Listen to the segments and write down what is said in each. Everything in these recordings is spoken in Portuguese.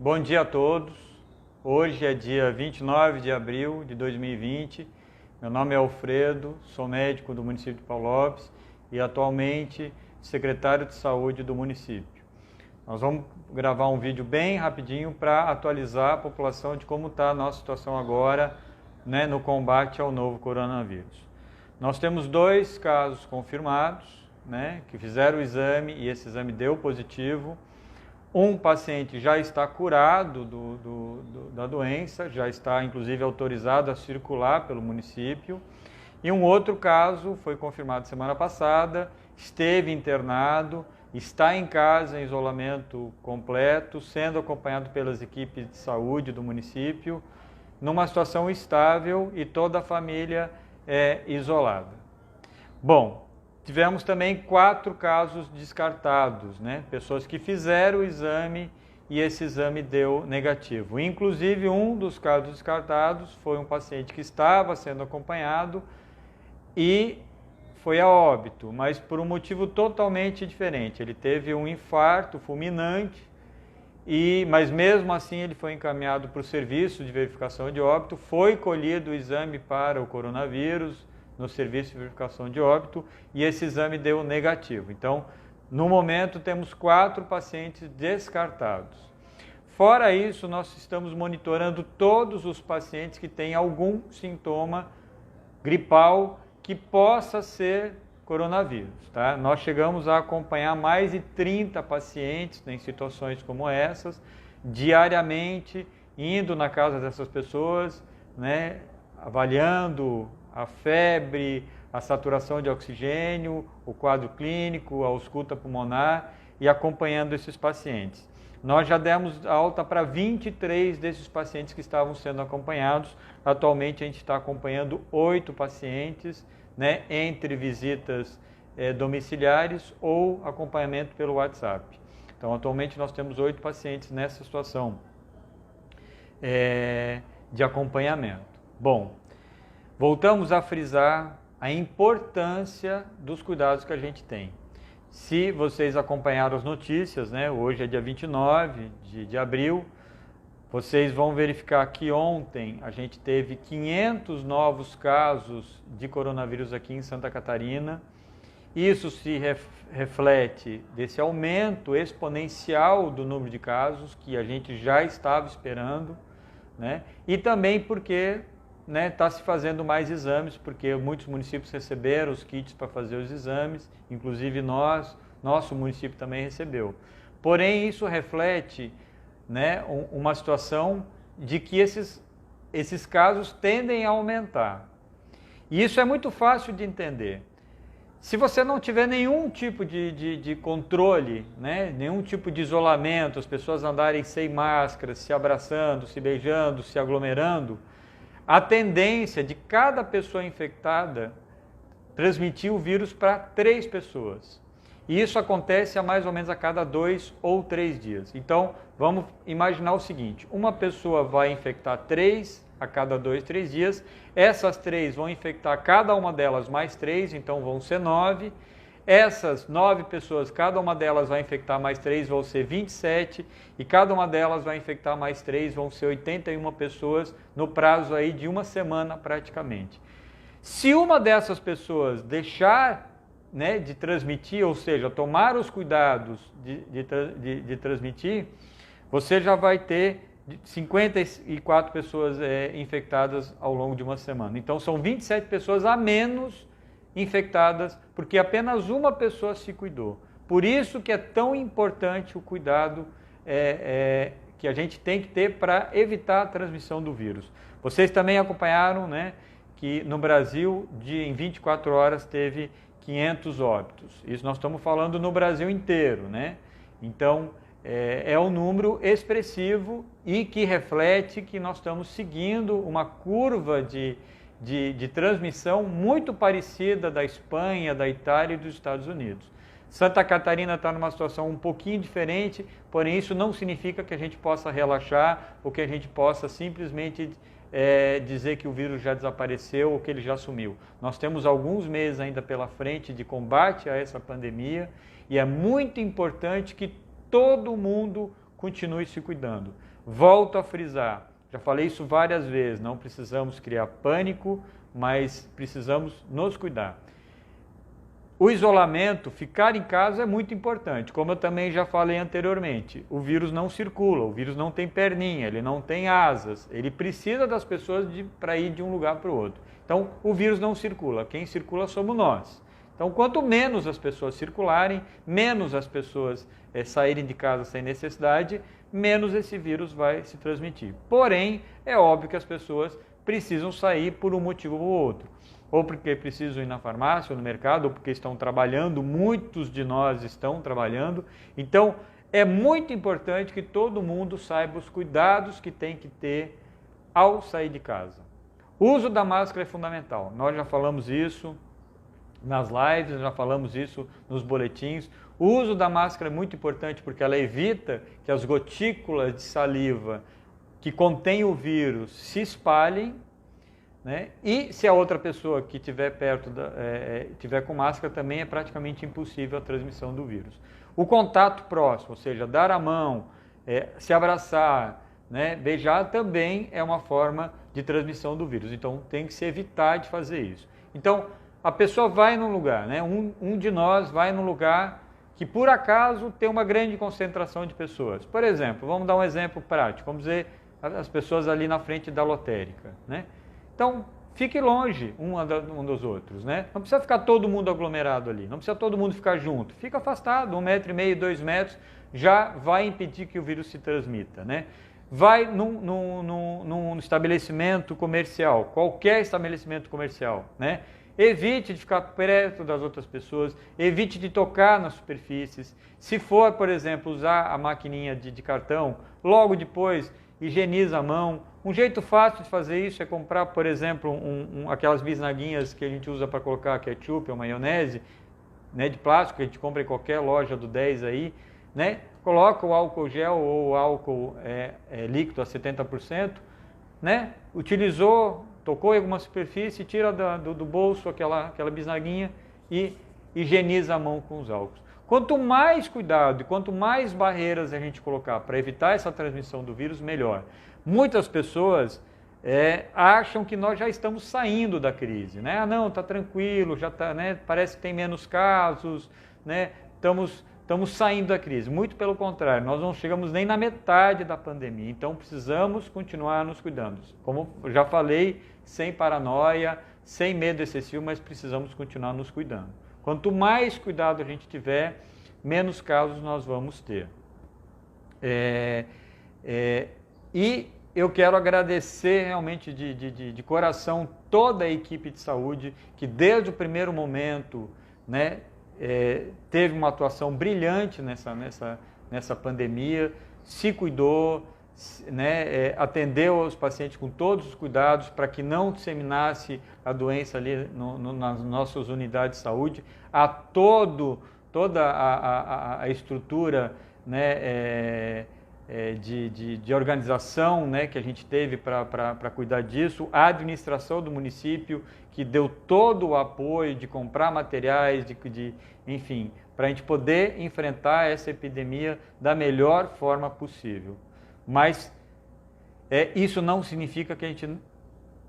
Bom dia a todos. Hoje é dia 29 de abril de 2020. Meu nome é Alfredo, sou médico do município de Paulo Lopes e atualmente secretário de saúde do município. Nós vamos gravar um vídeo bem rapidinho para atualizar a população de como está a nossa situação agora, no combate ao novo coronavírus. Nós temos 2 casos confirmados, que fizeram o exame e esse exame deu positivo. Um paciente já está curado da doença, já está inclusive autorizado a circular pelo município. E um outro caso foi confirmado semana passada, esteve internado, está em casa em isolamento completo, sendo acompanhado pelas equipes de saúde do município, numa situação estável e toda a família é isolada. Bom, tivemos também 4 casos descartados, pessoas que fizeram o exame e esse exame deu negativo. Inclusive, um dos casos descartados foi um paciente que estava sendo acompanhado e foi a óbito, mas por um motivo totalmente diferente. Ele teve um infarto fulminante, mas mesmo assim ele foi encaminhado para o serviço de verificação de óbito, foi colhido o exame para o coronavírus, no serviço de verificação de óbito, e esse exame deu negativo. Então, no momento, temos 4 pacientes descartados. Fora isso, nós estamos monitorando todos os pacientes que têm algum sintoma gripal que possa ser coronavírus. Tá? Nós chegamos a acompanhar mais de 30 pacientes em situações como essas, diariamente, indo na casa dessas pessoas, avaliando a febre, a saturação de oxigênio, o quadro clínico, a ausculta pulmonar e acompanhando esses pacientes. Nós já demos alta para 23 desses pacientes que estavam sendo acompanhados. Atualmente a gente está acompanhando 8 pacientes, entre visitas domiciliares ou acompanhamento pelo WhatsApp. Então atualmente nós temos 8 pacientes nessa situação de acompanhamento. Bom, voltamos a frisar a importância dos cuidados que a gente tem. Se vocês acompanharam as notícias, hoje é dia 29 de abril, vocês vão verificar que ontem a gente teve 500 novos casos de coronavírus aqui em Santa Catarina. Isso se reflete desse aumento exponencial do número de casos que a gente já estava esperando, e também porque está se fazendo mais exames, porque muitos municípios receberam os kits para fazer os exames, inclusive nosso município também recebeu. Porém, isso reflete uma situação de que esses casos tendem a aumentar. E isso é muito fácil de entender. Se você não tiver nenhum tipo de controle, nenhum tipo de isolamento, as pessoas andarem sem máscara, se abraçando, se beijando, se aglomerando, a tendência de cada pessoa infectada transmitir o vírus para 3 pessoas. E isso acontece a mais ou menos a cada 2 ou 3 dias. Então, vamos imaginar o seguinte, uma pessoa vai infectar 3 a cada 2, 3 dias, essas 3 vão infectar cada uma delas mais 3, então vão ser 9. Essas 9 pessoas, cada uma delas vai infectar mais 3, vão ser 27, e cada uma delas vai infectar mais 3, vão ser 81 pessoas, no prazo aí de uma semana praticamente. Se uma dessas pessoas deixar de transmitir, ou seja, tomar os cuidados de transmitir, você já vai ter 54 pessoas infectadas ao longo de uma semana. Então são 27 pessoas a menos infectadas, porque apenas uma pessoa se cuidou. Por isso que é tão importante o cuidado que a gente tem que ter para evitar a transmissão do vírus. Vocês também acompanharam, que no Brasil, em 24 horas, teve 500 óbitos. Isso nós estamos falando no Brasil inteiro, Então, é um número expressivo e que reflete que nós estamos seguindo uma curva de transmissão muito parecida da Espanha, da Itália e dos Estados Unidos. Santa Catarina está numa situação um pouquinho diferente, porém isso não significa que a gente possa relaxar ou que a gente possa simplesmente dizer que o vírus já desapareceu ou que ele já sumiu. Nós temos alguns meses ainda pela frente de combate a essa pandemia e é muito importante que todo mundo continue se cuidando. Volto a frisar, já falei isso várias vezes, não precisamos criar pânico, mas precisamos nos cuidar. O isolamento, ficar em casa é muito importante, como eu também já falei anteriormente. O vírus não circula, o vírus não tem perninha, ele não tem asas, ele precisa das pessoas para ir de um lugar para o outro. Então, o vírus não circula, quem circula somos nós. Então, quanto menos as pessoas circularem, menos as pessoas saírem de casa sem necessidade, menos esse vírus vai se transmitir. Porém, é óbvio que as pessoas precisam sair por um motivo ou outro. Ou porque precisam ir na farmácia ou no mercado, ou porque estão trabalhando, muitos de nós estão trabalhando. Então, é muito importante que todo mundo saiba os cuidados que tem que ter ao sair de casa. O uso da máscara é fundamental, nós já falamos isso nas lives, já falamos isso nos boletins. O uso da máscara é muito importante porque ela evita que as gotículas de saliva que contêm o vírus se espalhem, né? E se a outra pessoa que estiver perto, tiver com máscara, também é praticamente impossível a transmissão do vírus. O contato próximo, ou seja, dar a mão, se abraçar, né? Beijar também é uma forma de transmissão do vírus. Então tem que se evitar de fazer isso. Então a pessoa vai num lugar, né? Um de nós vai num lugar que por acaso tem uma grande concentração de pessoas. Por exemplo, vamos dar um exemplo prático, vamos dizer as pessoas ali na frente da lotérica, né? Então, fique longe um dos outros, né? Não precisa ficar todo mundo aglomerado ali, não precisa todo mundo ficar junto. Fica afastado, 1,5 m, 2 metros, já vai impedir que o vírus se transmita, né? Vai num estabelecimento comercial, qualquer estabelecimento comercial, né? Evite de ficar perto das outras pessoas, evite de tocar nas superfícies. Se for, por exemplo, usar a maquininha de cartão, logo depois higieniza a mão. Um jeito fácil de fazer isso é comprar, por exemplo, aquelas bisnaguinhas que a gente usa para colocar ketchup ou maionese, né, de plástico, que a gente compra em qualquer loja do 10 aí, né? Coloca o álcool gel ou o álcool líquido a 70%, né? Utilizou, tocou em alguma superfície, tira do bolso aquela bisnaguinha e higieniza a mão com os álcools. Quanto mais cuidado e quanto mais barreiras a gente colocar para evitar essa transmissão do vírus, melhor. Muitas pessoas acham que nós já estamos saindo da crise, né? Ah, não, está tranquilo, já tá, né? Parece que tem menos casos, né? Estamos saindo da crise. Muito pelo contrário, nós não chegamos nem na metade da pandemia, então precisamos continuar nos cuidando. Como já falei, sem paranoia, sem medo excessivo, mas precisamos continuar nos cuidando. Quanto mais cuidado a gente tiver, menos casos nós vamos ter. E eu quero agradecer realmente de coração toda a equipe de saúde que desde o primeiro momento, né, teve uma atuação brilhante nessa pandemia, se cuidou, né, atendeu os pacientes com todos os cuidados para que não disseminasse a doença ali nas nossas unidades de saúde, toda a estrutura, né, de organização, né, que a gente teve para cuidar disso, a administração do município que deu todo o apoio de comprar materiais, enfim, para a gente poder enfrentar essa epidemia da melhor forma possível. Mas isso não significa que a gente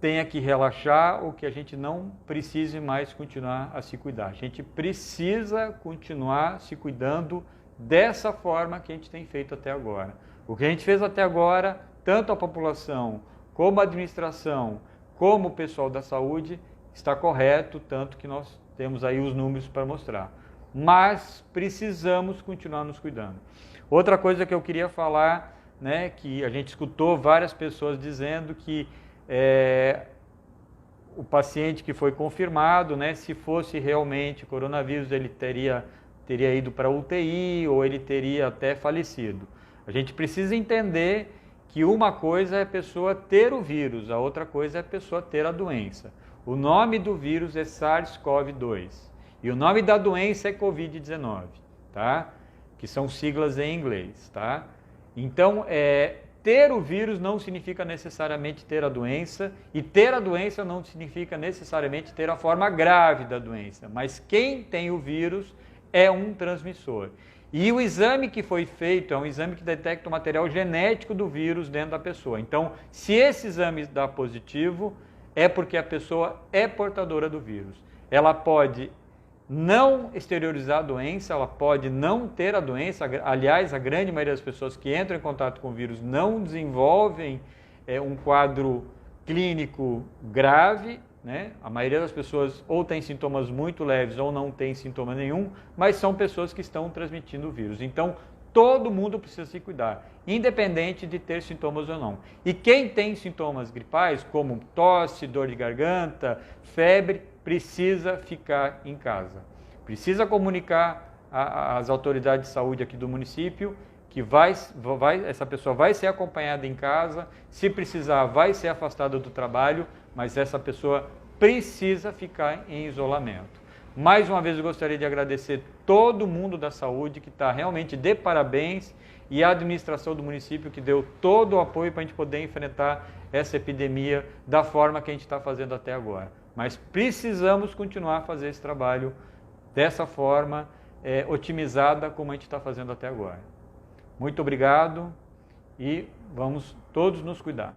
tenha que relaxar ou que a gente não precise mais continuar a se cuidar. A gente precisa continuar se cuidando dessa forma que a gente tem feito até agora. O que a gente fez até agora, tanto a população, como a administração, como o pessoal da saúde, está correto, tanto que nós temos aí os números para mostrar. Mas precisamos continuar nos cuidando. Outra coisa que eu queria falar, né, que a gente escutou várias pessoas dizendo que o paciente que foi confirmado, né, se fosse realmente coronavírus, ele teria ido para a UTI ou ele teria até falecido. A gente precisa entender que uma coisa é a pessoa ter o vírus, a outra coisa é a pessoa ter a doença. O nome do vírus é SARS-CoV-2 e o nome da doença é Covid-19, tá? Que são siglas em inglês, tá? Então, ter o vírus não significa necessariamente ter a doença e ter a doença não significa necessariamente ter a forma grave da doença, mas quem tem o vírus é um transmissor. E o exame que foi feito é um exame que detecta o material genético do vírus dentro da pessoa. Então, se esse exame dá positivo, é porque a pessoa é portadora do vírus. Ela pode não exteriorizar a doença, ela pode não ter a doença. Aliás, a grande maioria das pessoas que entram em contato com o vírus não desenvolvem um quadro clínico grave, né? A maioria das pessoas ou tem sintomas muito leves ou não tem sintoma nenhum, mas são pessoas que estão transmitindo o vírus. Então, todo mundo precisa se cuidar, independente de ter sintomas ou não. E quem tem sintomas gripais, como tosse, dor de garganta, febre, precisa ficar em casa. Precisa comunicar às autoridades de saúde aqui do município que essa pessoa vai ser acompanhada em casa, se precisar vai ser afastada do trabalho, mas essa pessoa precisa ficar em isolamento. Mais uma vez eu gostaria de agradecer todo mundo da saúde que está realmente de parabéns e a administração do município que deu todo o apoio para a gente poder enfrentar essa epidemia da forma que a gente está fazendo até agora. Mas precisamos continuar a fazer esse trabalho dessa forma otimizada como a gente está fazendo até agora. Muito obrigado e vamos todos nos cuidar.